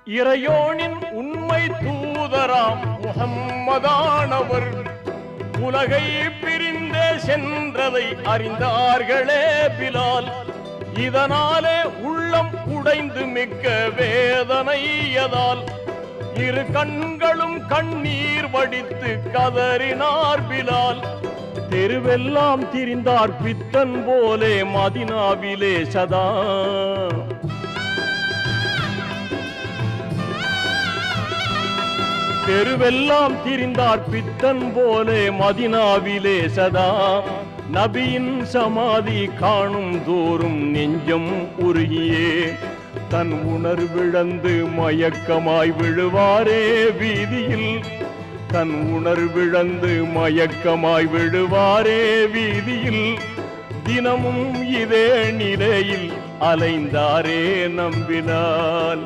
இறையோனின் உண்மை தூதராம் முஹம்மதானவர் உலகை பிரிந்தே சென்றதை அறிந்தார்களே பிலால். இதனாலே உள்ளம் உடைந்து மிக்க வேதனையதால் இரு கண்களும் கண்ணீர் வடித்து கதறினார் பிலால். தெருவெல்லாம் திரிந்தார் பித்தன் போலே மதினாவிலே சதா. தெருவெல்லாம் திரிந்தார் பித்தன் போலே மதினாவிலே சதா. நபியின் சமாதி காணும் தோறும் நெஞ்சம் உருகியே தன் உணர்விழந்து மயக்கமாய் விழுவாரே வீதியில். தன் உணர்விழந்து மயக்கமாய் விழுவாரே வீதியில். தினமும் இதே நிலையில் அலைந்தாரே நம்பினால்.